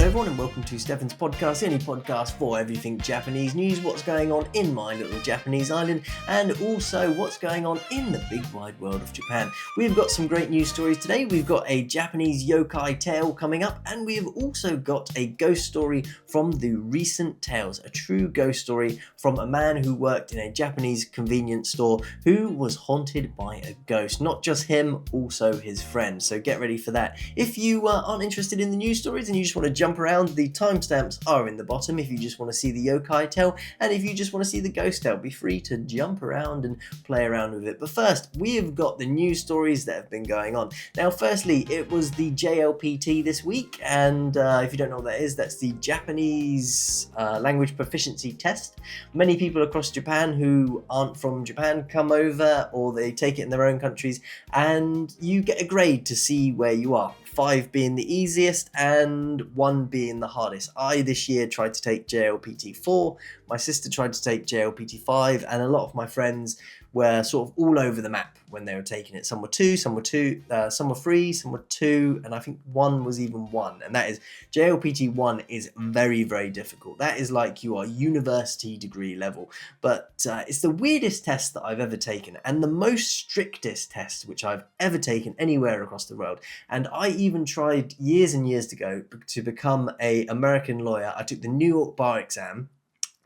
everyone, and welcome to Stefan's podcast, any podcast for everything Japanese news, what's going on in my little Japanese island, and also what's going on in the big wide world of Japan. We've got some great news stories today. We've got a Japanese yokai tale coming up, and we've also got a ghost story from the recent tales, a true ghost story from a man who worked in a Japanese convenience store who was haunted by a ghost. Not just him, also his friend. So get ready for that. If you aren't interested in the news stories and you just want to jump around, the timestamps are in the bottom if you just want to see the yokai tale, and if you just want to see the ghost tale, be free to jump around and play around with it. But first, we have got the news stories that have been going on. Now, firstly, it was the JLPT this week, and if you don't know what that is, that's the Japanese language proficiency test. Many people across Japan who aren't from Japan come over, or they take it in their own countries, and you get a grade to see where you are. 5 being the easiest and 1 being the hardest. I this year tried to take JLPT 4, my sister tried to take JLPT 5, and a lot of my friends were sort of all over the map when they were taking it. Some were 2, some were 3, some were 2, and I think 1 was even 1. And that is, JLPT 1 is very, very difficult. That is like you are university degree level. But it's the weirdest test that I've ever taken, and the most strictest test which I've ever taken anywhere across the world. And I even tried years and years ago to become an American lawyer. I took the New York bar exam,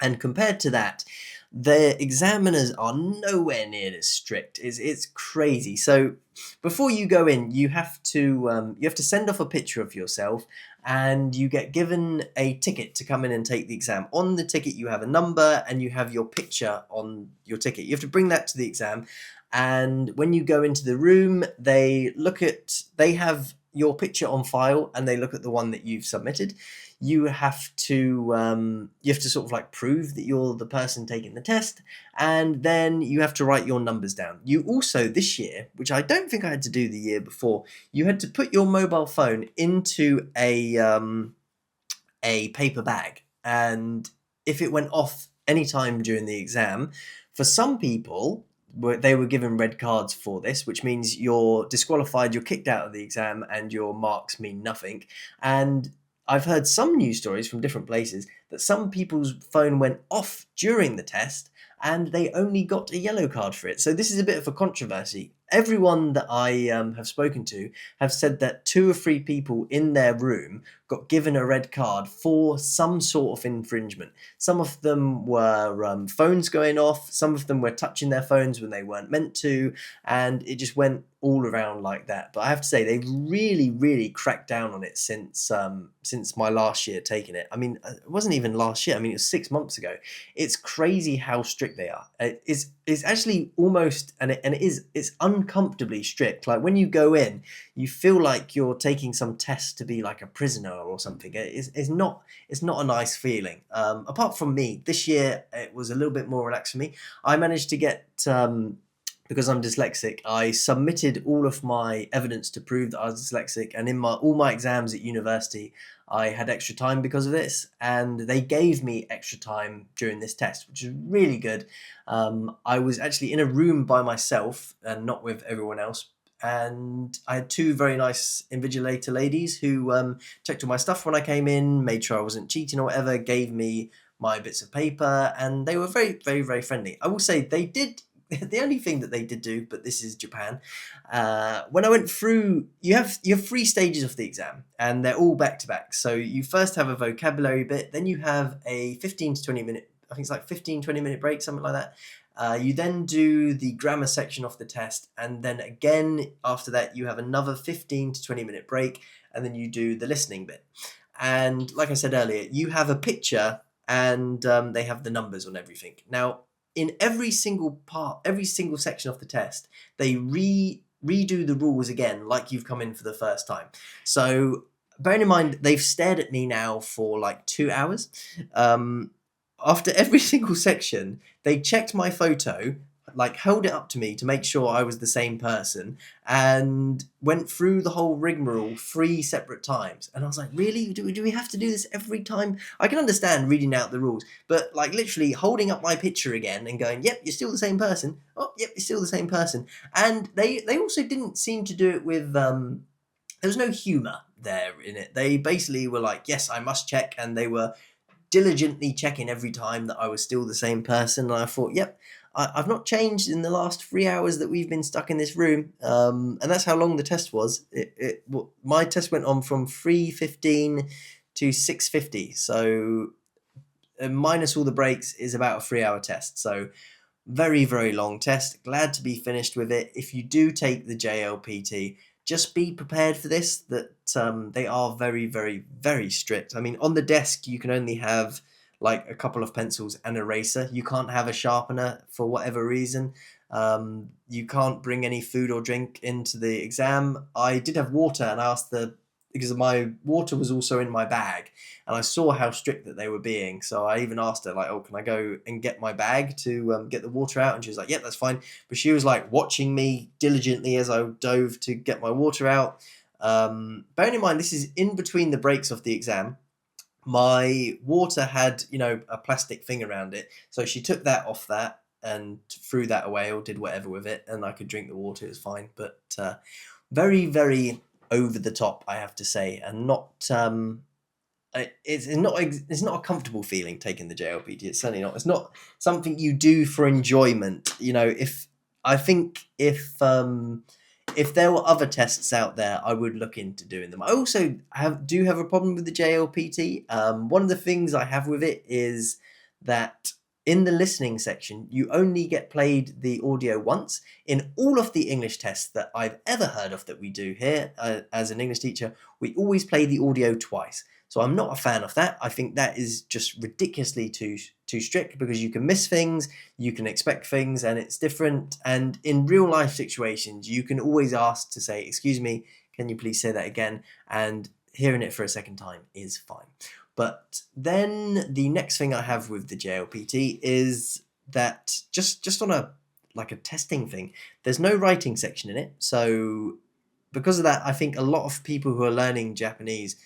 and compared to that, the examiners are nowhere near as strict. It's crazy. So before you go in, you have to send off a picture of yourself, and you get given a ticket to come in and take the exam. On the ticket, you have a number and you have your picture on your ticket. You have to bring that to the exam, and when you go into the room, they have your picture on file, and they look at the one that you've submitted. You have to sort of like prove that you're the person taking the test, and then you have to write your numbers down. You also, this year, which I don't think I had to do the year before, you had to put your mobile phone into a paper bag, and if it went off any time during the exam, for some people, they were given red cards for this, which means you're disqualified, you're kicked out of the exam, and your marks mean nothing. And I've heard some news stories from different places that some people's phone went off during the test and they only got a yellow card for it. So this is a bit of a controversy. Everyone that I have spoken to have said that 2 or 3 people in their room got given a red card for some sort of infringement. Some of them were phones going off, some of them were touching their phones when they weren't meant to, and it just went all around like that. But I have to say, they've really, really cracked down on it since my last year taking it. I mean, it wasn't even last year. I mean, it was 6 months ago. It's crazy how strict they are. It's actually almost, it's uncomfortably strict. Like when you go in, you feel like you're taking some test to be like a prisoner or something. It's not a nice feeling. Apart from me, this year it was a little bit more relaxed for me. I managed to get, because I'm dyslexic, I submitted all of my evidence to prove that I was dyslexic, and in all my exams at university, I had extra time because of this, and they gave me extra time during this test, which is really good. I was actually in a room by myself and not with everyone else, and I had 2 very nice invigilator ladies who checked all my stuff when I came in, made sure I wasn't cheating or whatever, gave me my bits of paper, and they were very, very, very friendly. I will say they did. The only thing that they did do, but this is Japan, when I went through, you have 3 stages of the exam, and they're all back to back. So you first have a vocabulary bit, then you have a 15 to 20 minute, I think it's like 15-20 minute break, something like that. You then do the grammar section of the test, and then again after that you have another 15 to 20 minute break, and then you do the listening bit. And like I said earlier, you have a picture, and they have the numbers on everything. Now, in every single section of the test, they redo the rules again, like you've come in for the first time. So bearing in mind, they've stared at me now for like 2 hours. After every single section, they checked my photo, like held it up to me to make sure I was the same person, and went through the whole rigmarole 3 separate times. And I was like, really? Do we have to do this every time? I can understand reading out the rules, but like literally holding up my picture again and going, yep, you're still the same person. Oh, yep, you're still the same person. And they also didn't seem to do it with there was no humour there in it. They basically were like, yes, I must check, and they were diligently checking every time that I was still the same person. And I thought, yep, I've not changed in the last 3 hours that we've been stuck in this room. And that's how long the test was. My test went on from 3:15 to 6:50. So minus all the breaks is about a 3 hour test. So very, very long test. Glad to be finished with it. If you do take the JLPT, just be prepared for this, that they are very, very, very strict. I mean, on the desk, you can only have like a couple of pencils and an eraser. You can't have a sharpener for whatever reason. You can't bring any food or drink into the exam. I did have water, and I asked because my water was also in my bag, and I saw how strict that they were being. So I even asked her, like, oh, can I go and get my bag to get the water out? And she was like, yeah, that's fine. But she was like watching me diligently as I dove to get my water out. Bearing in mind, this is in between the breaks of the exam. My water had, a plastic thing around it. So she took that off that and threw that away, or did whatever with it, and I could drink the water. It was fine. But very, very over the top, I have to say, and not it's not a comfortable feeling taking the JLPT. It's certainly not. It's not something you do for enjoyment. If there were other tests out there, I would look into doing them. I also do have a problem with the JLPT. One of the things I have with it is that in the listening section, you only get played the audio once. In all of the English tests that I've ever heard of that we do here as an English teacher, we always play the audio twice. So I'm not a fan of that. I think that is just ridiculously too strict, because you can miss things, you can expect things, and it's different. And in real life situations, you can always ask to say, excuse me, can you please say that again? And hearing it for a second time is fine. But then the next thing I have with the JLPT is that just on a testing thing, there's no writing section in it. So because of that, I think a lot of people who are learning Japanese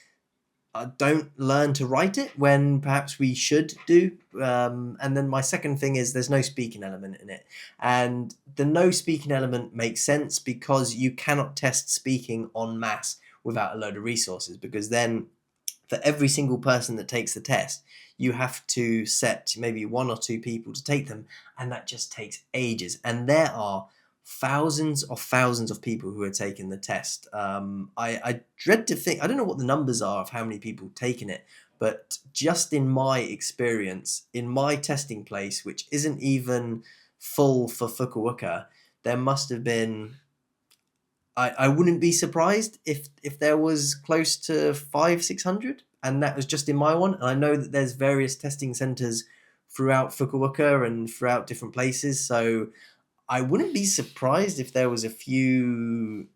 don't learn to write it when perhaps we should do. And then my second thing is there's no speaking element in it. And the no speaking element makes sense because you cannot test speaking en masse without a load of resources, because then for every single person that takes the test, you have to set maybe 1 or 2 people to take them, and that just takes ages. And there are thousands of people who are taking the test. I dread to think, I don't know what the numbers are of how many people taking it, but just in my experience, in my testing place, which isn't even full for Fukuoka, there must have been, I wouldn't be surprised if there was close to 500-600, and that was just in my one. And I know that there's various testing centers throughout Fukuoka and throughout different places, so I wouldn't be surprised if there was a few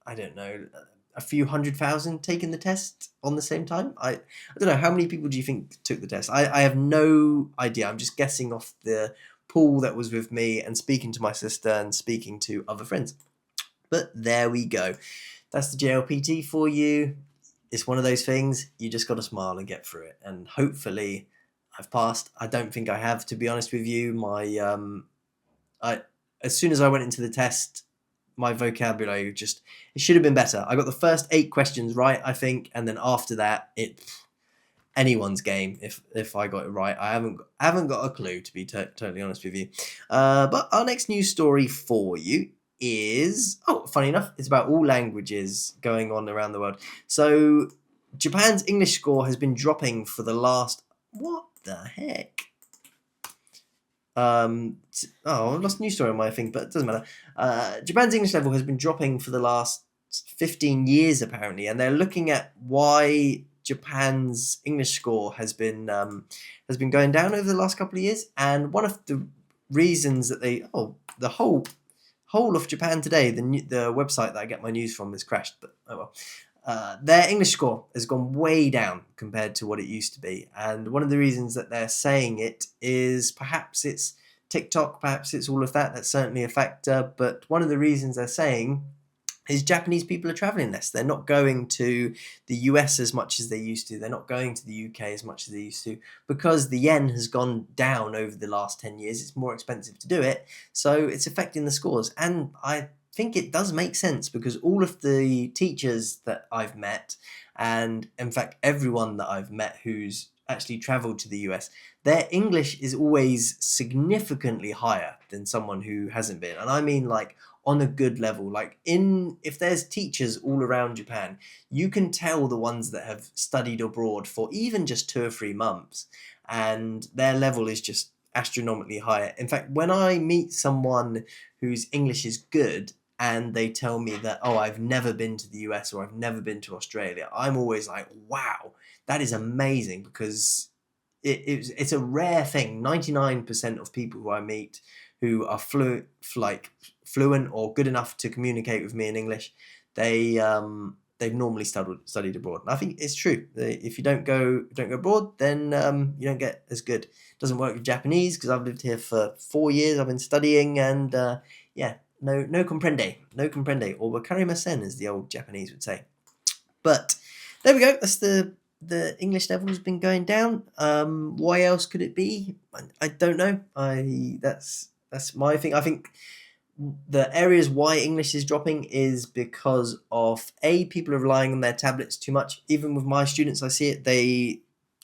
100,000 taking the test on the same time. I don't know, how many people do you think took the test? I have no idea. I'm just guessing off the pool that was with me and speaking to my sister and speaking to other friends. But there we go. That's the JLPT for you. It's one of those things, you just got to smile and get through it. And hopefully I've passed. I don't think I have, to be honest with you. As soon as I went into the test, my vocabulary it should have been better. I got the first 8 questions right, I think. And then after that, anyone's game if I got it right. I haven't got a clue, to be totally honest with you. But our next news story for you is, funny enough, it's about all languages going on around the world. So Japan's English score has been dropping for the last, what the heck? I lost a news story on my thing, but it doesn't matter. Japan's English level has been dropping for the last 15 years apparently, and they're looking at why Japan's English score has been going down over the last couple of years. And one of the reasons that the whole of Japan Today, the website that I get my news from, has crashed, but oh well. Their English score has gone way down compared to what it used to be. And one of the reasons that they're saying it is perhaps it's TikTok, perhaps it's all of that. That's certainly a factor. But one of the reasons they're saying is Japanese people are traveling less. They're not going to the US as much as they used to. They're not going to the UK as much as they used to, because the yen has gone down over the last 10 years. It's more expensive to do it. So it's affecting the scores. And I think it does make sense, because all of the teachers that I've met, and in fact everyone that I've met who's actually traveled to the US, their English is always significantly higher than someone who hasn't been. And I mean, like, on a good level. Like, if there's teachers all around Japan, you can tell the ones that have studied abroad for even just 2 or 3 months, and their level is just astronomically higher. In fact, when I meet someone whose English is good and they tell me that, oh, I've never been to the US or I've never been to Australia, I'm always like, wow, that is amazing, because it's a rare thing. 99% of people who I meet who are fluent or good enough to communicate with me in English, they've normally studied abroad. And I think it's true. If you don't go abroad, then you don't get as good. It doesn't work with Japanese, because I've lived here for 4 years. I've been studying, and no comprende, or wakarimasen, as the old Japanese would say. But there we go. That's the English level has been going down. Why else could it be? I don't know. That's my thing. I think the areas why English is dropping is because of people are relying on their tablets too much. Even with my students, I see it. They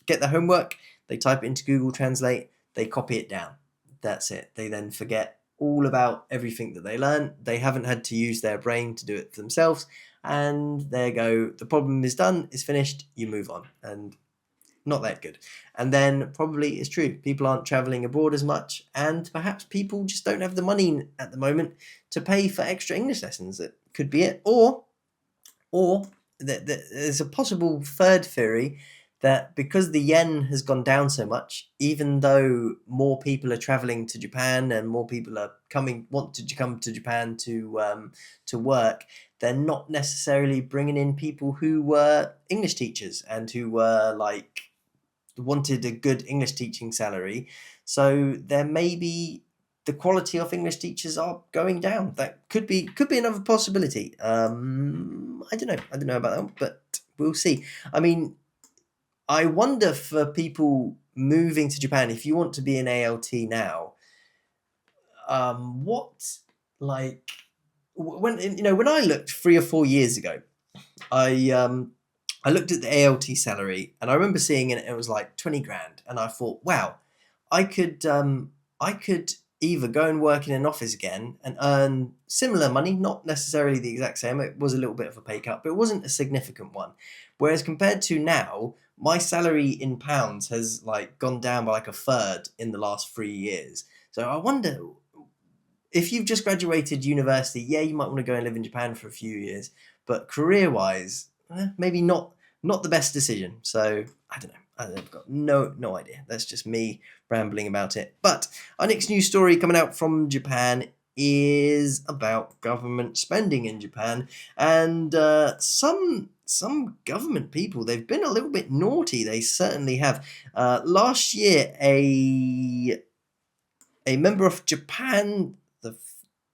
get their homework, they type it into Google Translate, they copy it down. That's it. They then forget all about everything that they learn. They haven't had to use their brain to do it for themselves. And there you go. The problem is done. It's finished. You move on. And not that good. And then probably it's true. People aren't traveling abroad as much, and perhaps people just don't have the money at the moment to pay for extra English lessons. That could be it. Or there's a possible third theory, that because the yen has gone down so much, even though more people are traveling to Japan and more people are want to come to Japan to work, they're not necessarily bringing in people who were English teachers and who were wanted a good English teaching salary. So there may be the quality of English teachers are going down. That could be another possibility. I don't know about that, but we'll see. I mean, I wonder, for people moving to Japan, if you want to be an ALT now, when I looked 3 or 4 years ago, I looked at the ALT salary, and I remember seeing it was like 20 grand, and I thought, wow, I could either go and work in an office again and earn similar money, not necessarily the exact same. It was a little bit of a pay cut, but it wasn't a significant one. Whereas compared to now, my salary in pounds has gone down by a third in the last 3 years. So I wonder, if you've just graduated university, yeah, you might want to go and live in Japan for a few years, but career-wise, maybe not the best decision. So I don't know. I've got no idea. That's just me rambling about it. But our next news story coming out from Japan is about government spending in Japan, and some government people, they've been a little bit naughty. They certainly have. Last year, a member of Japan,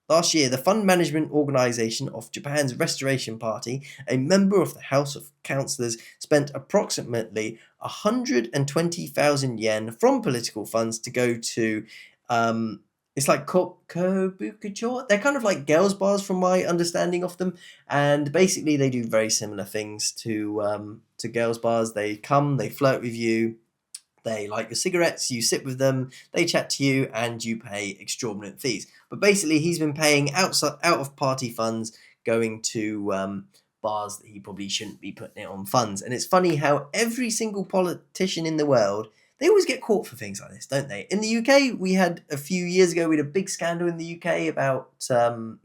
last year, the Fund Management Organization of Japan's Restoration Party, a member of the House of Councillors, spent approximately 120,000 yen from political funds to go to, it's like Kobukucho. They're kind of like girls' bars, from my understanding of them, and basically they do very similar things to girls' bars. They come, they flirt with you. They like your cigarettes, you sit with them, they chat to you, and you pay exorbitant fees. But basically, he's been paying out of party funds, going to bars that he probably shouldn't be putting it on funds. And it's funny how every single politician in the world, they always get caught for things like this, don't they? In the UK, we had a few years ago, we had a big scandal in the UK about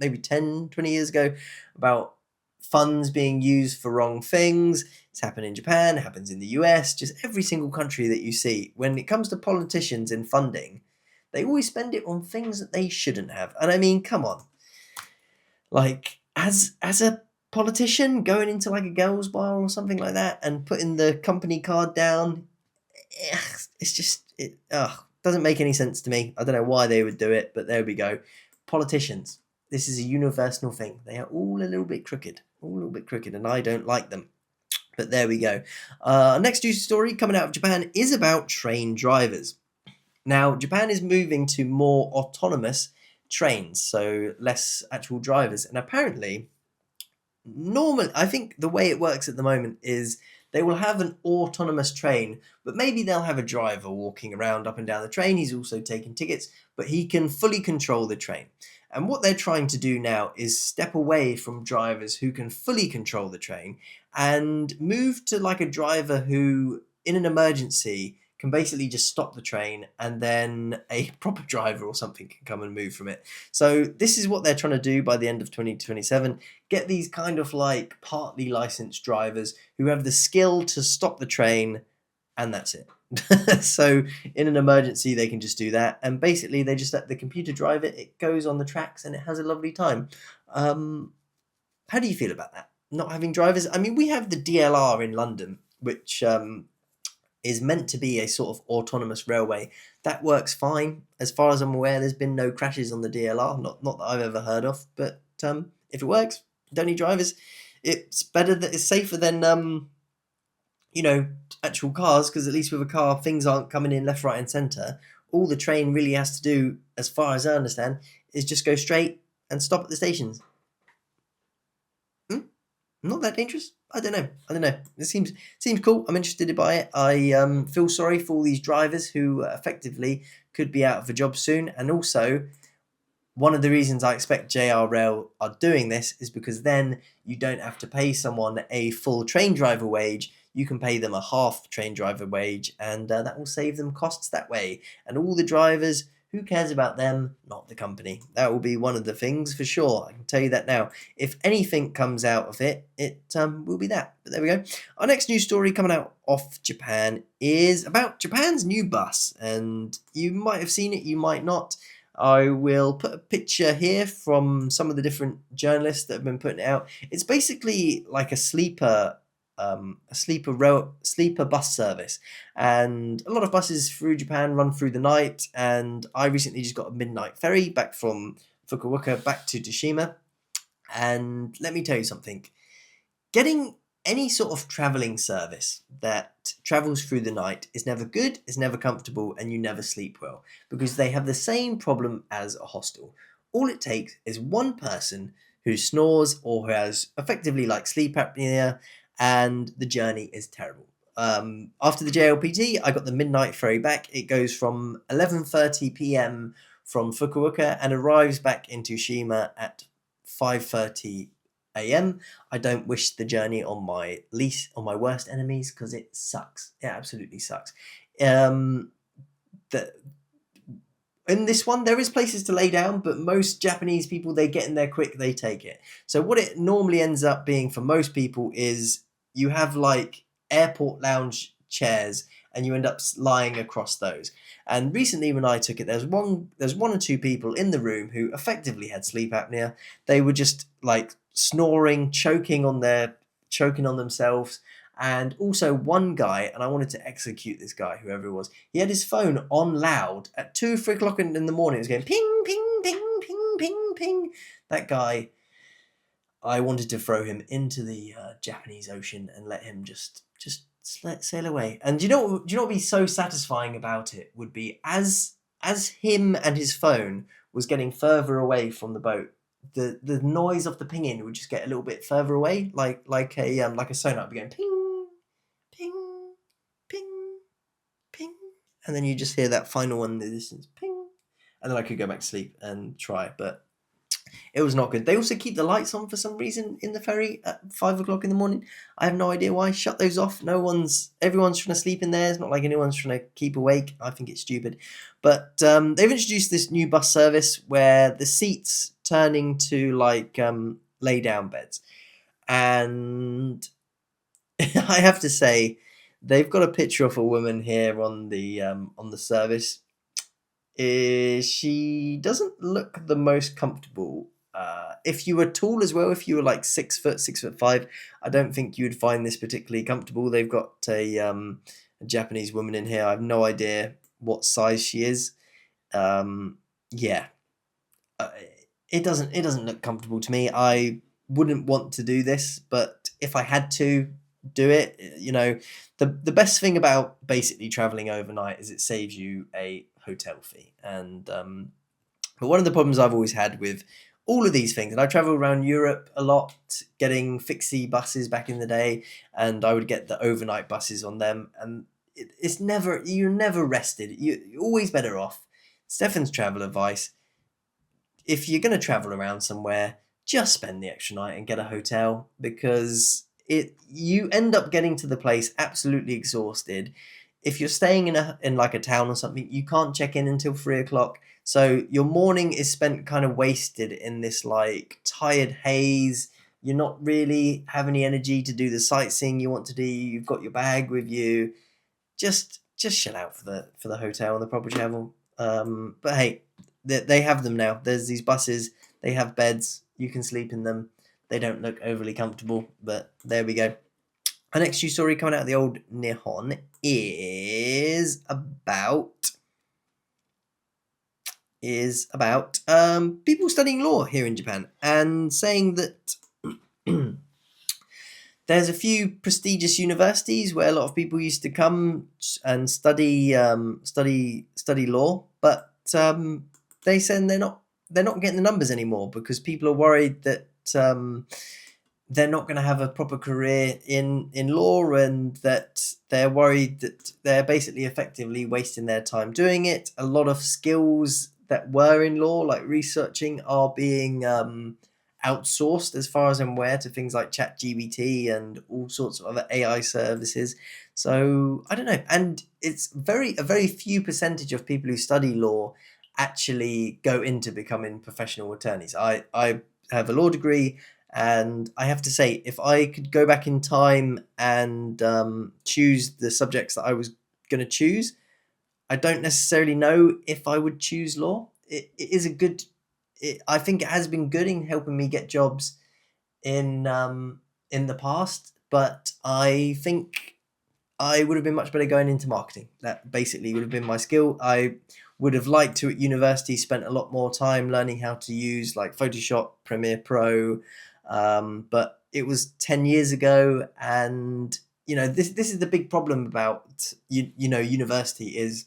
maybe 10, 20 years ago, about funds being used for wrong things. It's happened in Japan, it happens in the US, just every single country that you see. When it comes to politicians and funding, they always spend it on things that they shouldn't have. And I mean, come on. As a politician, going into a girls' bar or something like that and putting the company card down, it's just, it doesn't make any sense to me. I don't know why they would do it, but there we go. Politicians, this is a universal thing. They are all a little bit crooked, and I don't like them. But there we go. Next news story coming out of Japan is about train drivers. Now, Japan is moving to more autonomous trains, so less actual drivers. And apparently, normally, I think the way it works at the moment is they will have an autonomous train, but maybe they'll have a driver walking around up and down the train. He's also taking tickets, but he can fully control the train. And what they're trying to do now is step away from drivers who can fully control the train and move to like a driver who, in an emergency, can basically just stop the train, and then a proper driver or something can come and move from it. So this is what they're trying to do by the end of 2027. Get these kind of like partly licensed drivers who have the skill to stop the train, and that's it. So in an emergency they can just do that, and basically they just let the computer drive it. It goes on the tracks and it has a lovely time. How do you feel about that, not having drivers? I mean, we have the DLR in London, which is meant to be a sort of autonomous railway. That works fine. As far as I'm aware, there's been no crashes on the DLR, not that I've ever heard of. But if it works, don't need drivers. It's better, that it's safer than actual cars, because at least with a car, things aren't coming in left, right, and centre. All the train really has to do, as far as I understand, is just go straight and stop at the stations. Not that dangerous? I don't know. It seems cool. I'm interested to buy it. I feel sorry for all these drivers who effectively could be out of a job soon. And also, one of the reasons I expect JR Rail are doing this is because then you don't have to pay someone a full train driver wage. You can pay them a half train driver wage, and that will save them costs that way. And all the drivers, who cares about them? Not the company. That will be one of the things for sure. I can tell you that now. If anything comes out of it, it will be that. But there we go. Our next news story coming out of Japan is about Japan's new bus. And you might have seen it, you might not. I will put a picture here from some of the different journalists that have been putting it out. It's basically like a sleeper bus service, and a lot of buses through Japan run through the night. And I recently just got a midnight ferry back from Fukuoka back to Toshima, and let me tell you something. Getting any sort of travelling service that travels through the night is never good, is never comfortable, and you never sleep well, because they have the same problem as a hostel. All it takes is one person who snores or who has effectively like sleep apnea, and the journey is terrible. After the JLPT, I got the midnight ferry back. It goes from 11:30 p.m. from Fukuoka and arrives back in Toshima at 5:30 a.m. I don't wish the journey on my worst enemies, because it sucks. It absolutely sucks. In this one, there is places to lay down, but most Japanese people, they get in there quick, they take it. So what it normally ends up being for most people is you have like airport lounge chairs, and you end up lying across those. And recently when I took it, there's one or two people in the room who effectively had sleep apnea. They were just like snoring, choking on themselves. And also one guy, and I wanted to execute this guy, whoever it was, he had his phone on loud at 2-3 o'clock in the morning. It was going ping, ping, ping, ping, ping, ping. That guy, I wanted to throw him into the Japanese Ocean and let him just sail away. And do you know what would be so satisfying about it would be, as him and his phone was getting further away from the boat, the noise of the pinging would just get a little bit further away, like a sonar would be going ping, ping, ping, ping, and then you just hear that final one in the distance, ping, and then I could go back to sleep and try, but it was not good. They also keep the lights on for some reason in the ferry at 5 o'clock in the morning. I have no idea why. Shut those off. Everyone's trying to sleep in there. It's not like anyone's trying to keep awake. I think it's stupid. But they've introduced this new bus service where the seats turn into like lay down beds. And I have to say, they've got a picture of a woman here on the service. She doesn't look the most comfortable. If you were tall as well, if you were like 6 foot, 6'5", I don't think you would find this particularly comfortable. They've got a Japanese woman in here. I have no idea what size she is. It doesn't look comfortable to me. I wouldn't want to do this, but if I had to do it, the best thing about basically traveling overnight is it saves you a hotel fee. And But one of the problems I've always had with all of these things, and I travel around Europe a lot, getting fixie buses back in the day, and I would get the overnight buses on them, and it's never, you're never rested. You're always better off. Stefan's travel advice: if you're going to travel around somewhere, just spend the extra night and get a hotel, because you end up getting to the place absolutely exhausted. If you're staying in like a town or something, you can't check in until 3 o'clock. So your morning is spent kind of wasted in this like tired haze. You're not really have any energy to do the sightseeing you want to do. You've got your bag with you. Just chill out for the hotel and the proper travel. But hey, they have them now. There's these buses. They have beds. You can sleep in them. They don't look overly comfortable, but there we go. Our next news story coming out of the old Nihon is about people studying law here in Japan, and saying that there's a few prestigious universities where a lot of people used to come and study law, but they said they're not getting the numbers anymore, because people are worried that they're not going to have a proper career in law, and that they're worried that they're basically effectively wasting their time doing it. A lot of skills that were in law, like researching, are being outsourced, as far as I'm aware, to things like ChatGPT and all sorts of other AI services. So I don't know, and it's a very few percentage of people who study law actually go into becoming professional attorneys. I have a law degree, and I have to say, if I could go back in time and choose the subjects that I was going to choose, I don't necessarily know if I would choose law. It is a good. I think it has been good in helping me get jobs in the past, but I think I would have been much better going into marketing. That basically would have been my skill. I would have liked to, at university, spent a lot more time learning how to use like Photoshop, Premiere Pro, but it was 10 years ago, and this is the big problem about university is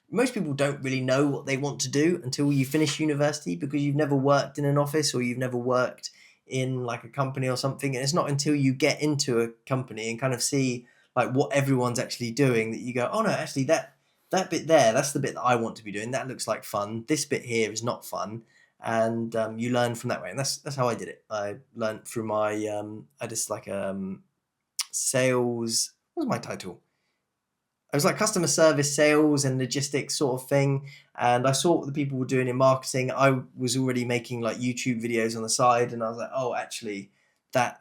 most people don't really know what they want to do until you finish university, because you've never worked in an office, or you've never worked in like a company or something, and it's not until you get into a company and kind of see like what everyone's actually doing that you go, oh no, actually that bit there, that's the bit that I want to be doing. That looks like fun. This bit here is not fun, and you learn from that way. And that's how I did it. I learned through my I just like sales. What was my title? I was like customer service, sales, and logistics sort of thing. And I saw what the people were doing in marketing. I was already making like YouTube videos on the side, and I was like, oh, actually, that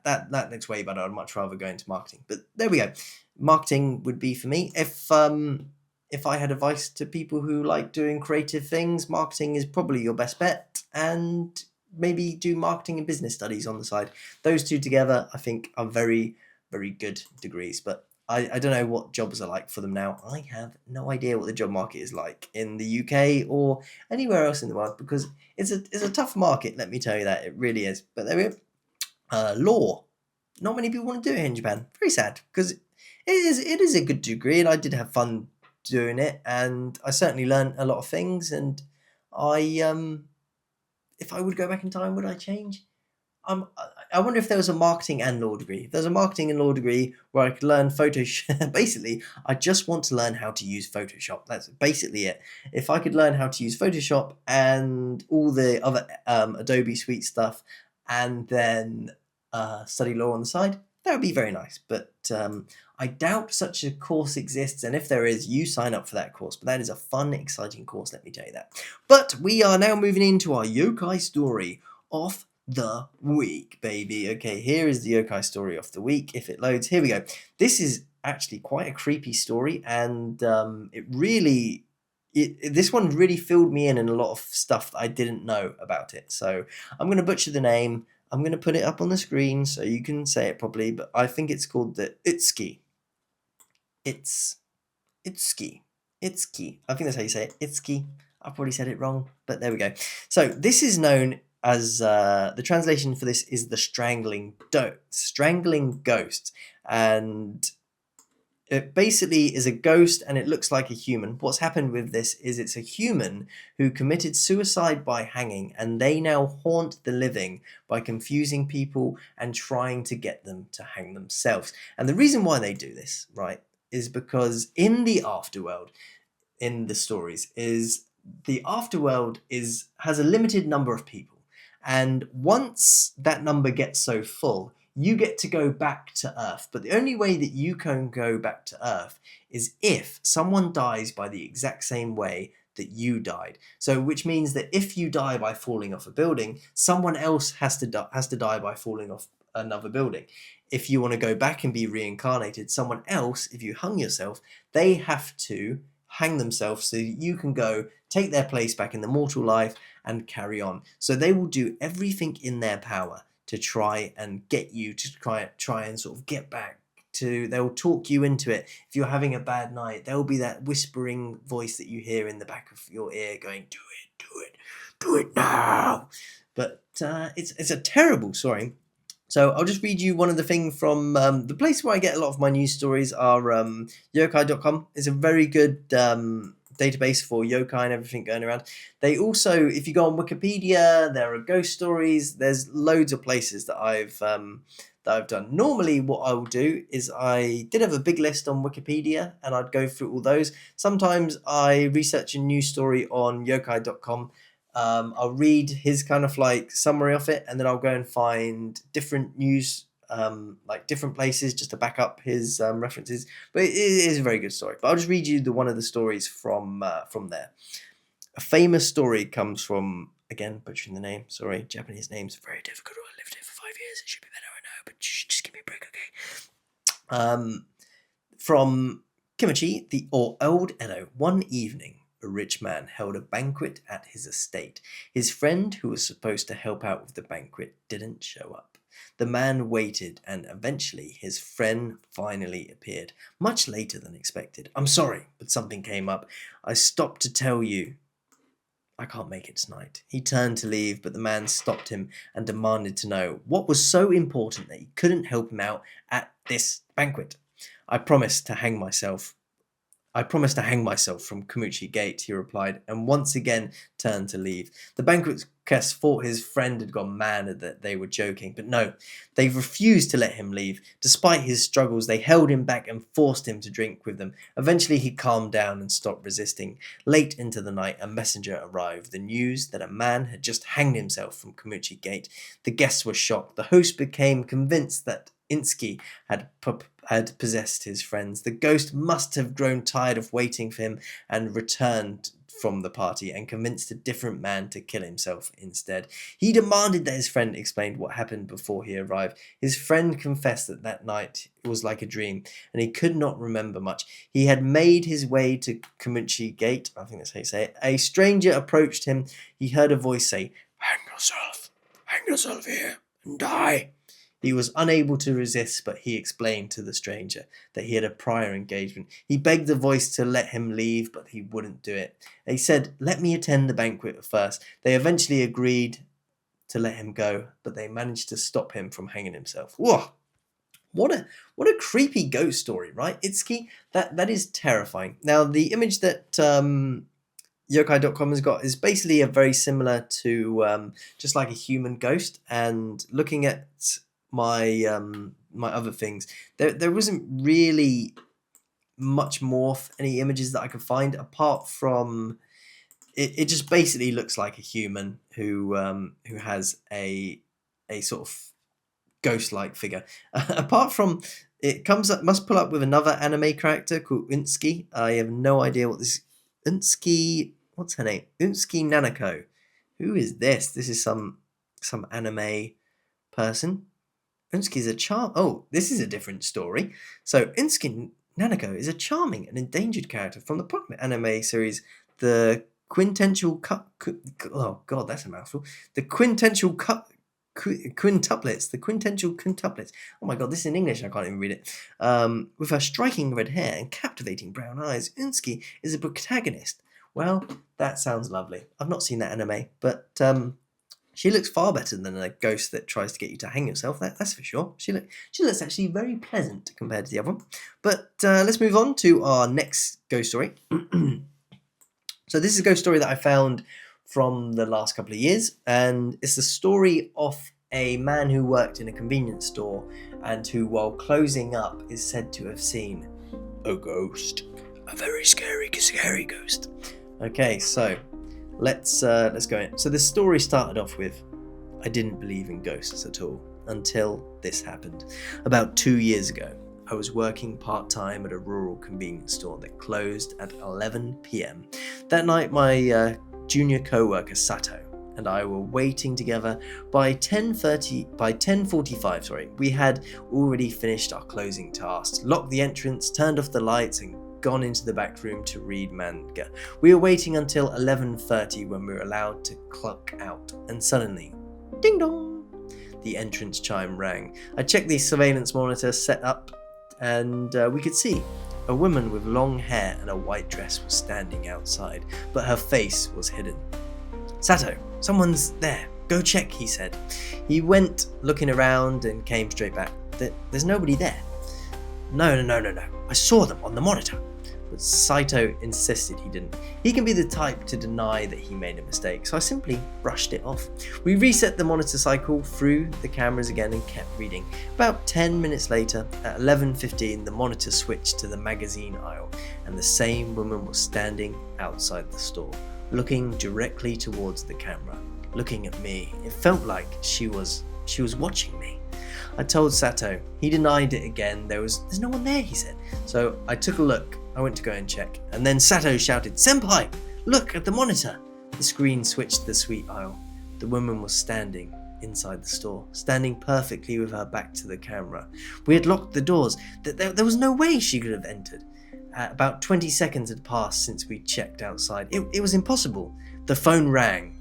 looks way better. I'd much rather go into marketing. But there we go. Marketing would be for me. If I had advice to people who like doing creative things, marketing is probably your best bet. And maybe do marketing and business studies on the side. Those two together, I think, are very, very good degrees. But I don't know what jobs are like for them now. I have no idea what the job market is like in the UK or anywhere else in the world, because it's a tough market, let me tell you that. It really is. But there we go. Law. Not many people want to do it in Japan. Very sad, because it is a good degree, and I did have fun doing it, and I certainly learned a lot of things. And if I would go back in time, would I change? I wonder if there was a marketing and law degree. If there's a marketing and law degree where I could learn Photoshop, basically, I just want to learn how to use Photoshop. That's basically it. If I could learn how to use Photoshop and all the other Adobe Suite stuff, and then study law on the side, that would be very nice. But I doubt such a course exists, and if there is, you sign up for that course. But that is a fun, exciting course, let me tell you that. But we are now moving into our yokai story of the week, baby. Okay, here is the yokai story of the week. If it loads, here we go. This is actually quite a creepy story, and this one really filled me in a lot of stuff that I didn't know about it. So I'm going to butcher the name. I'm going to put it up on the screen so you can say it properly, but I think it's called the Itsuki. Itsuki. I think that's how you say it. Itsuki. I probably said it wrong, but there we go. So this is known as the translation for this is the strangling ghost, and It basically is a ghost and it looks like a human. What's happened with this is it's a human who committed suicide by hanging, and they now haunt the living by confusing people and trying to get them to hang themselves. And the reason why they do this, right, is because in the afterworld, in the stories, is the afterworld has a limited number of people. And once that number gets so full, you get to go back to Earth. But the only way that you can go back to Earth is if someone dies by the exact same way that you died. So, which means that if you die by falling off a building, someone else has to die by falling off another building. If you want to go back and be reincarnated, someone else, if you hung yourself, they have to hang themselves so you can go take their place back in the mortal life and carry on. So they will do everything in their power to try and get you to try and sort of get back to. They'll talk you into it. If you're having a bad night, there'll be that whispering voice that you hear in the back of your ear going, do it now. But it's a terrible story. So I'll just read you one of the things from the place where I get a lot of my news stories are yokai.com. It's a very good database for yokai and everything going around. They also, if you go on Wikipedia, there are ghost stories. There's loads of places that I've done. Normally what I will do is I did have a big list on Wikipedia and I'd go through all those. Sometimes I research a news story on yokai.com. I'll read his kind of like summary of it, and then I'll go and find different news, like different places, just to back up his references. But it is a very good story. But I'll just read you one of the stories from there. A famous story comes from, again, butchering the name. Sorry, Japanese names are very difficult. I lived here for 5 years. It should be better, I know, but just give me a break, okay? From Kimichi, the Old Edo, one evening, a rich man held a banquet at his estate. His friend, who was supposed to help out with the banquet, didn't show up. The man waited, and eventually his friend finally appeared, much later than expected. "I'm sorry, but something came up. I stopped to tell you I can't make it tonight." He turned to leave, but the man stopped him and demanded to know what was so important that he couldn't help him out at this banquet. I promised to hang myself from Kumuchi Gate," he replied, and once again turned to leave. The banquet guests thought his friend had gone mad and that they were joking, but no, they refused to let him leave. Despite his struggles, they held him back and forced him to drink with them. Eventually, he calmed down and stopped resisting. Late into the night, a messenger arrived. The news that a man had just hanged himself from Kumuchi Gate. The guests were shocked. The host became convinced that Itsuki had possessed his friends. The ghost must have grown tired of waiting for him and returned from the party and convinced a different man to kill himself instead. He demanded that his friend explain what happened before he arrived. His friend confessed that night was like a dream and he could not remember much. He had made his way to Kumuchi Gate, I think that's how you say it. A stranger approached him. He heard a voice say, hang yourself here and die." He was unable to resist, but he explained to the stranger that he had a prior engagement. He begged the voice to let him leave, but he wouldn't do it. He said, "Let me attend the banquet first." They eventually agreed to let him go, but they managed to stop him from hanging himself. Whoa! What a creepy ghost story, right? Itsuki, that is terrifying. Now, the image that yokai.com has got is basically a very similar to just like a human ghost, and looking at my my other things, there wasn't really much more any images that I could find apart from it just basically looks like a human who has a sort of ghost-like figure. Apart from it must pull up with another anime character called Itsuki. I have no idea what this Itsuki, what's her name? Itsuki Nanako. Who is this? This is some anime person. Itsuki's a charm. Oh, this is a different story. So Itsuki Nanako is a charming and endangered character from the popular anime series, the Quintessential oh god, that's a mouthful. The Quintessential Quintuplets. The Quintessential Quintuplets. Oh my god, this is in English. I can't even read it. With her striking red hair and captivating brown eyes, Itsuki is a protagonist. Well, that sounds lovely. I've not seen that anime, but She looks far better than a ghost that tries to get you to hang yourself, that's for sure. She looks actually very pleasant compared to the other one. But let's move on to our next ghost story. So this is a ghost story that I found from the last couple of years, and it's the story of a man who worked in a convenience store and who, while closing up, is said to have seen a ghost. A very scary ghost. Okay, so let's go in. So the story started off with, I didn't believe in ghosts at all until this happened. About 2 years ago, I was working part-time at a rural convenience store that closed at 11 p.m. That night, my junior co-worker Sato and I were waiting together. By 10:45, we had already finished our closing tasks, locked the entrance, turned off the lights, and gone into the back room to read manga. We were waiting until 11:30 when we were allowed to clock out, and suddenly, ding dong, the entrance chime rang. I checked the surveillance monitor set up, and we could see a woman with long hair and a white dress was standing outside, but her face was hidden. Sato, someone's there. Go check, he said. He went looking around and came straight back. There's nobody there. No. I saw them on the monitor. But Saito insisted he didn't. He can be the type to deny that he made a mistake, so I simply brushed it off. We reset the monitor cycle, through the cameras again, and kept reading. About 10 minutes later, at 11:15, the monitor switched to the magazine aisle, and the same woman was standing outside the store, looking directly towards the camera, looking at me. It felt like she was watching me. I told Sato. He denied it again. There's no one there, he said. So I took a look. I went to go and check. And then Sato shouted, "Senpai, look at the monitor." The screen switched to the sweet aisle. The woman was standing inside the store, standing perfectly with her back to the camera. We had locked the doors. There was no way she could have entered. About 20 seconds had passed since we checked outside. It was impossible. The phone rang,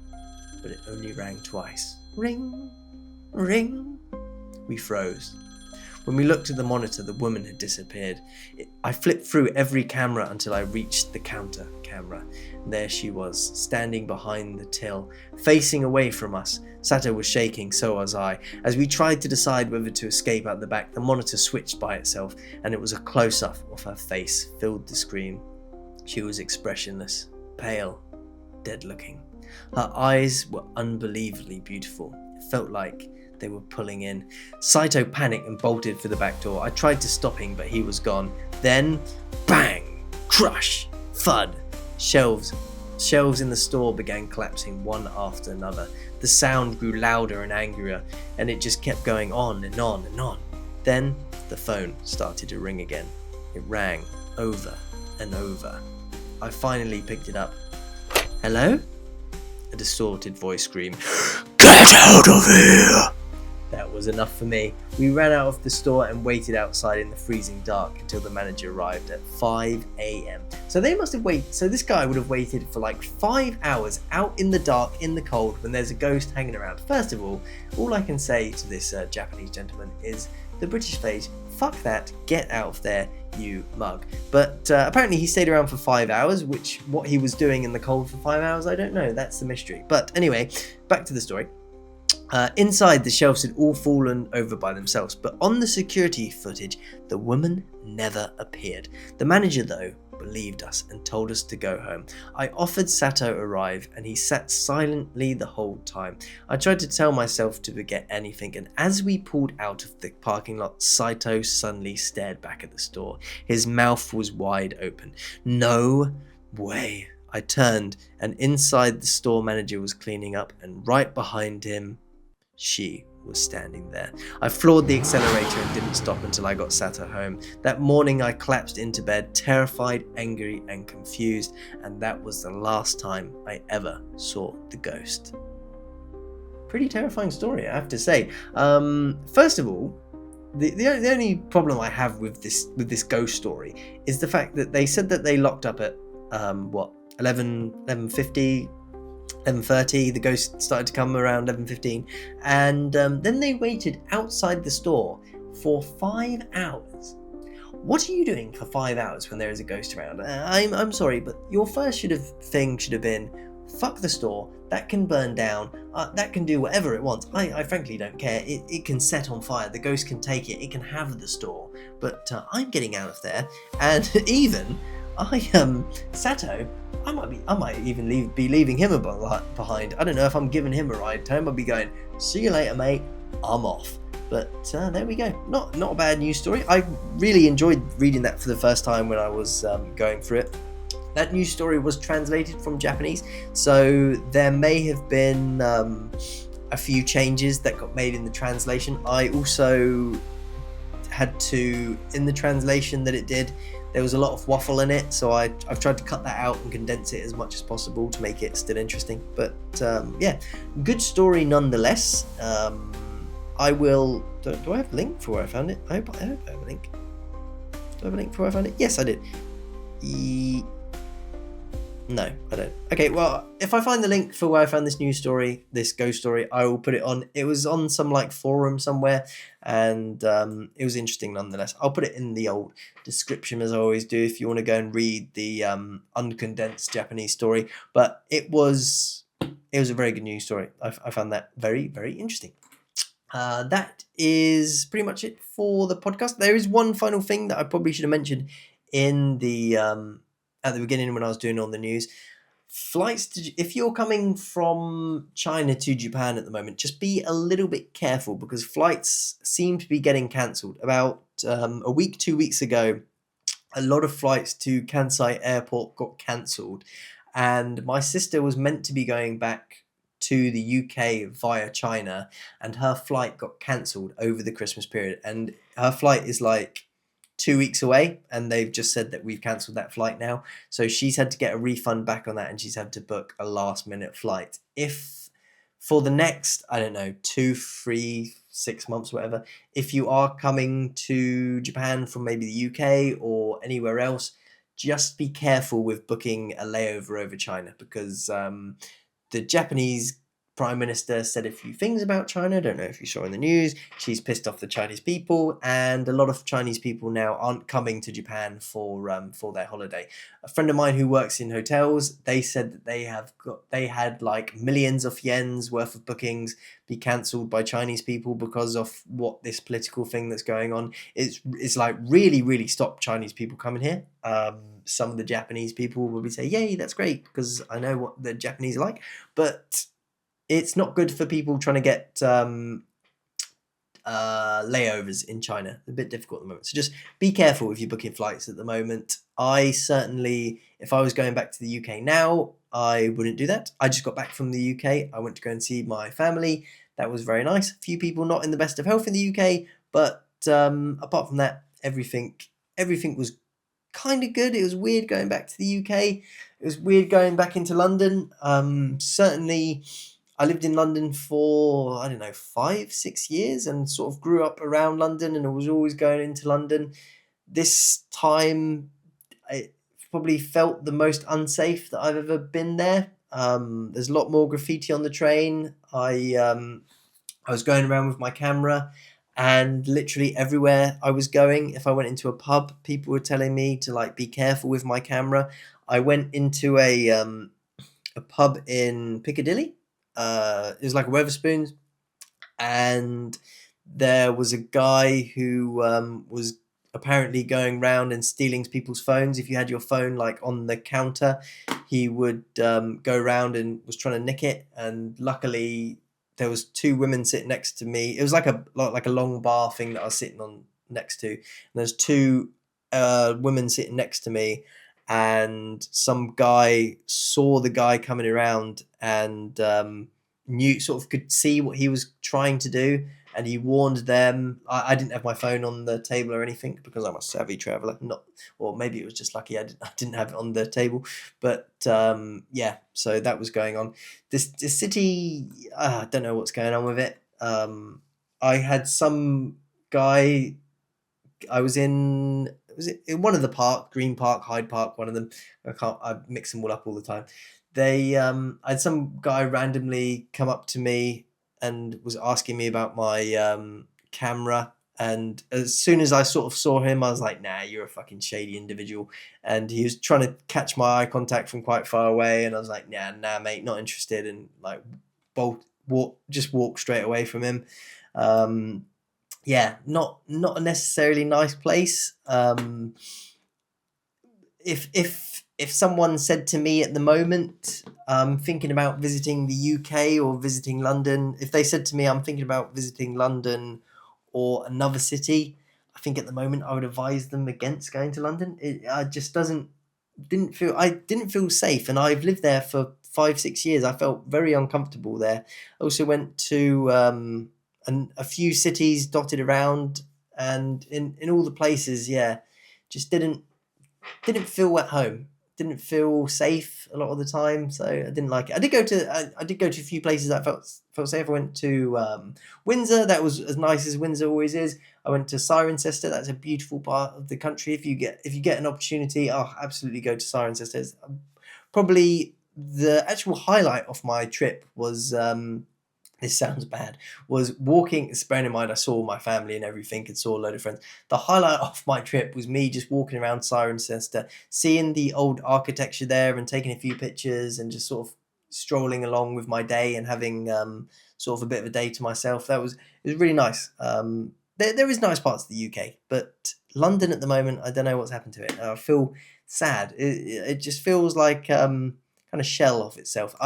but it only rang twice. Ring, ring. We froze. When we looked at the monitor, the woman had disappeared. I flipped through every camera until I reached the counter camera. There she was, standing behind the till, facing away from us. Sato was shaking, so was I. As we tried to decide whether to escape out the back, the monitor switched by itself, and it was a close-up of her face filled the screen. She was expressionless, pale, dead-looking. Her eyes were unbelievably beautiful. It felt like they were pulling in. Saito panicked and bolted for the back door. I tried to stop him, but he was gone. Then, bang, crush, thud. Shelves in the store began collapsing one after another. The sound grew louder and angrier, and it just kept going on and on and on. Then the phone started to ring again. It rang over and over. I finally picked it up. "Hello?" A distorted voice screamed, "Get out of here!" That was enough for me. We ran out of the store and waited outside in the freezing dark until the manager arrived at 5 a.m. So they must have waited. So this guy would have waited for like 5 hours out in the dark, in the cold, when there's a ghost hanging around. First of all I can say to this Japanese gentleman is the British phrase, "Fuck that, get out of there, you mug." But apparently he stayed around for 5 hours, which what he was doing in the cold for 5 hours, I don't know. That's the mystery. But anyway, back to the story. Inside, the shelves had all fallen over by themselves, but on the security footage, the woman never appeared. The manager, though, believed us and told us to go home. I offered Sato a ride, and he sat silently the whole time. I tried to tell myself to forget anything, and as we pulled out of the parking lot, Sato suddenly stared back at the store. His mouth was wide open. "No way." I turned, and inside the store manager was cleaning up, and right behind him, she was standing there. I floored the accelerator and didn't stop until I got Sato home. That morning I collapsed into bed, terrified, angry and confused, and that was the last time I ever saw the ghost. Pretty terrifying story, I have to say. First of all, the only problem I have with this ghost story is the fact that they said that they locked up at 11:50, 11:30, the ghost started to come around 11:15, and then they waited outside the store for 5 hours. What are you doing for 5 hours when there is a ghost around? I'm sorry, but your first thing should have been, fuck the store, that can burn down, that can do whatever it wants. I frankly don't care. It can set on fire, the ghost can take it, it can have the store, but I'm getting out of there. And even Sato, I might even be leaving him behind. I don't know if I'm giving him a ride home. I'll be going, see you later, mate, I'm off. But there we go. Not a bad news story. I really enjoyed reading that for the first time when I was going through it. That news story was translated from Japanese, so there may have been a few changes that got made in the translation. I also had to, in the translation that it did, there was a lot of waffle in it, so I've tried to cut that out and condense it as much as possible to make it still interesting. But yeah, good story nonetheless. I will. Do I have a link for where I found it? I hope I have a link. Do I have a link for where I found it? Yes, I did. No, I don't. Okay, well, if I find the link for where I found this news story, this ghost story, I will put it on. It was on some like forum somewhere, and it was interesting nonetheless. I'll put it in the old description as I always do if you want to go and read the uncondensed Japanese story. But it was a very good news story. I found that very, very interesting. That is pretty much it for the podcast. There is one final thing that I probably should have mentioned in the at the beginning when I was doing all the news. Flights if you're coming from China to Japan at the moment, just be a little bit careful because flights seem to be getting cancelled. About a week, 2 weeks ago, a lot of flights to Kansai Airport got cancelled, and my sister was meant to be going back to the UK via China, and her flight got cancelled over the Christmas period, and her flight is like 2 weeks away, and they've just said that we've cancelled that flight now. So she's had to get a refund back on that, and she's had to book a last minute flight. If for the next, I don't know, 2, 3, 6 months, whatever, if you are coming to Japan from maybe the UK or anywhere else, just be careful with booking a layover over China, because the Japanese Prime Minister said a few things about China. I don't know if you saw in the news. She's pissed off the Chinese people, and a lot of Chinese people now aren't coming to Japan for their holiday. A friend of mine who works in hotels, they said that they had like millions of yens worth of bookings be cancelled by Chinese people because of what this political thing that's going on. It's like really, really stopped Chinese people coming here. Some of the Japanese people will be saying, "Yay, that's great," because I know what the Japanese are like, but it's not good for people trying to get layovers in China. It's a bit difficult at the moment. So just be careful if you're booking flights at the moment. I certainly, if I was going back to the UK now, I wouldn't do that. I just got back from the UK. I went to go and see my family. That was very nice. A few people not in the best of health in the UK, but apart from that, everything was kind of good. It was weird going back to the UK. It was weird going back into London. Certainly, I lived in London for, I don't know, 5, 6 years, and sort of grew up around London, and I was always going into London. This time, I probably felt the most unsafe that I've ever been there. There's a lot more graffiti on the train. I was going around with my camera, and literally everywhere I was going, if I went into a pub, people were telling me to like be careful with my camera. I went into a pub in Piccadilly. It was like a Wetherspoons, and there was a guy who was apparently going round and stealing people's phones. If you had your phone like on the counter, he would go around and was trying to nick it. And luckily, there was 2 women sitting next to me. It was like a long bar thing that I was sitting on next to. And there's 2 women sitting next to me, and some guy saw the guy coming around and could see what he was trying to do, and he warned them. I didn't have my phone on the table or anything because I'm a savvy traveller. Or maybe it was just lucky I didn't have it on the table. But yeah, so that was going on. This city, I don't know what's going on with it. I had some guy. I was in one of the park, Green Park, Hyde Park, one of them. I mix them all up all the time. I had some guy randomly come up to me and was asking me about my camera, And as soon as I sort of saw him, I was like, nah, you're a fucking shady individual. And he was trying to catch my eye contact from quite far away, and I was like, nah, mate, not interested, and like walk straight away from him. Yeah, not a necessarily nice place. If someone said to me at the moment, thinking about visiting the UK or visiting London, if they said to me, I'm thinking about visiting London or another city, I think at the moment I would advise them against going to London. I just didn't feel safe, and I've lived there for 5-6 years. I felt very uncomfortable there. I also went to a few cities dotted around, and in all the places, yeah, just didn't feel at home. Didn't feel safe a lot of the time, so I didn't like it. I did go to a few places that felt safe. I went to Windsor. That was as nice as Windsor always is. I went to Cirencester. That's a beautiful part of the country. If you get an opportunity, oh, absolutely go to Cirencester. It's probably the actual highlight of my trip was. This sounds bad. Was walking. Bearing in mind, I saw my family and everything, and saw a load of friends. The highlight of my trip was me just walking around Cirencester, seeing the old architecture there, and taking a few pictures, and just sort of strolling along with my day, and having sort of a bit of a day to myself. It was really nice. There is nice parts of the UK, but London at the moment, I don't know what's happened to it. I feel sad. It just feels like kind of shell of itself.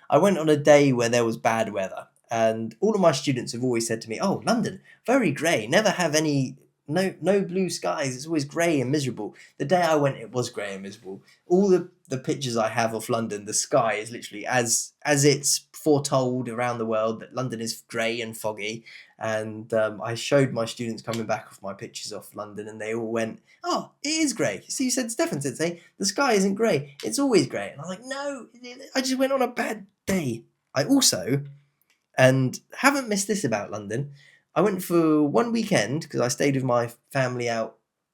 I went on a day where there was bad weather, and all of my students have always said to me, "Oh, London, very grey. Never have any no blue skies. It's always grey and miserable." The day I went, it was grey and miserable. All the pictures I have of London, the sky is literally as it's foretold around the world that London is grey and foggy. And I showed my students coming back with my pictures of London, and they all went, "Oh, it is grey." So you said, Stefan said, "Say the sky isn't grey. It's always grey." And I'm like, "No, I just went on a bad day." I also, and haven't missed this about London, I went for one weekend because I stayed with my family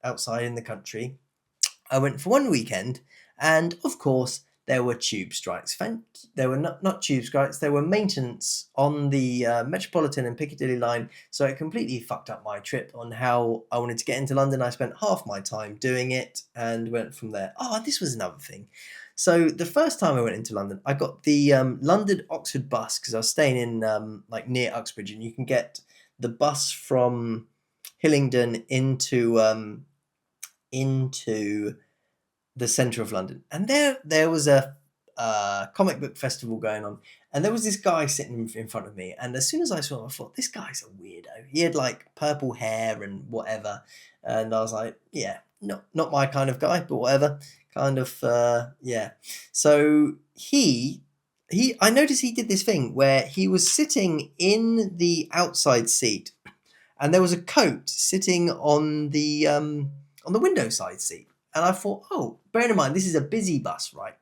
outside in the country. I went for one weekend, and of course there were tube strikes. There were not tube strikes. There were maintenance on the Metropolitan and Piccadilly line, so it completely fucked up my trip on how I wanted to get into London. I spent half my time doing it and went from there. Oh, this was another thing. So the first time I went into London, I got the London Oxford bus because I was staying in like near Uxbridge, and you can get the bus from Hillingdon into the centre of London. And there was a comic book festival going on, and there was this guy sitting in front of me. And as soon as I saw him, I thought, this guy's a weirdo. He had like purple hair and whatever, and I was like, yeah, not my kind of guy, but whatever. Kind of yeah. So I noticed he did this thing where he was sitting in the outside seat, and there was a coat sitting on the window side seat. And I thought, oh, bearing in mind this is a busy bus, right?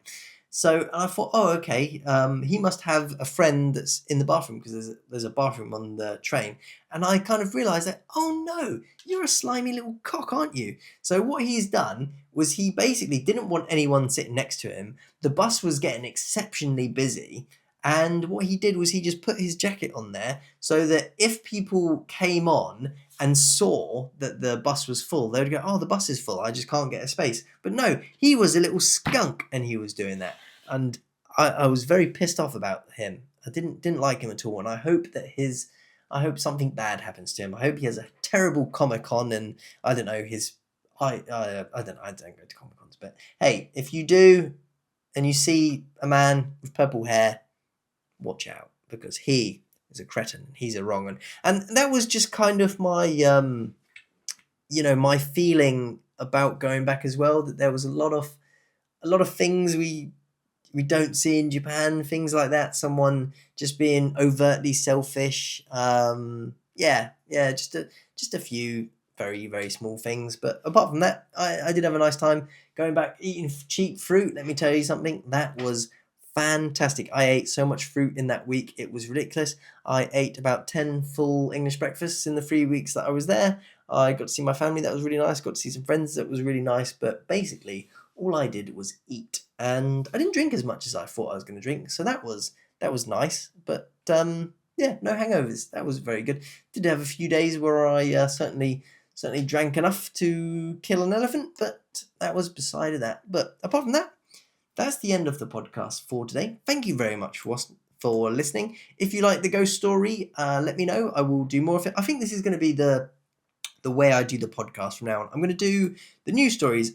So I thought, oh, okay, he must have a friend that's in the bathroom because there's a bathroom on the train. And I kind of realised that, oh no, you're a slimy little cock, aren't you? So what he's done was he basically didn't want anyone sitting next to him. The bus was getting exceptionally busy. And what he did was he just put his jacket on there so that if people came on and saw that the bus was full, they would go, "Oh, the bus is full. I just can't get a space." But no, he was a little skunk, and he was doing that, and I was very pissed off about him. I didn't like him at all, and I hope something bad happens to him. I hope he has a terrible Comic Con, and I don't know I don't go to Comic Cons, but hey, if you do, and you see a man with purple hair, watch out, because he is a cretin. He's a wrong one. And that was just kind of my my feeling about going back as well, that there was a lot of things we don't see in Japan, things like that, someone just being overtly selfish, just a few very, very small things. But apart from that, I did have a nice time going back, eating cheap fruit. Let me tell you something, that was fantastic. I ate so much fruit in that week, it was ridiculous. I ate about 10 full English breakfasts in the 3 weeks that I was there. I got to see my family, that was really nice. Got to see some friends, that was really nice. But basically, all I did was eat, and I didn't drink as much as I thought I was going to drink. So that was nice. But yeah, no hangovers. That was very good. Did have a few days where I certainly drank enough to kill an elephant, but that was beside of that. But apart from that, that's the end of the podcast for today. Thank you very much for listening. If you like the ghost story, let me know. I will do more of it. I think this is going to be the way I do the podcast from now on. I'm going to do the news stories.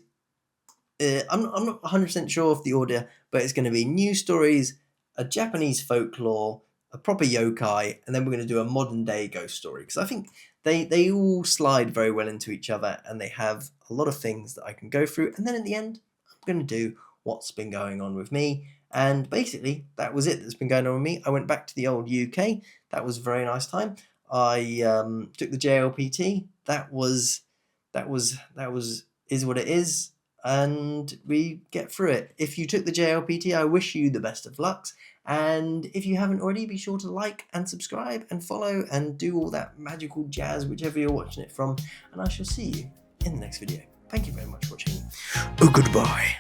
I'm not 100% sure of the order, but it's going to be news stories, a Japanese folklore, a proper yokai, and then we're going to do a modern day ghost story, because I think they all slide very well into each other, and they have a lot of things that I can go through. And then at the end, I'm going to do what's been going on with me. And basically, that was it that's been going on with me. I went back to the old UK. That was a very nice time. I took the JLPT. That is what it is, and we get through it. If you took the JLPT, I wish you the best of luck. And if you haven't already, be sure to like and subscribe and follow and do all that magical jazz, whichever you're watching it from. And I shall see you in the next video. Thank you very much for watching. Oh, goodbye.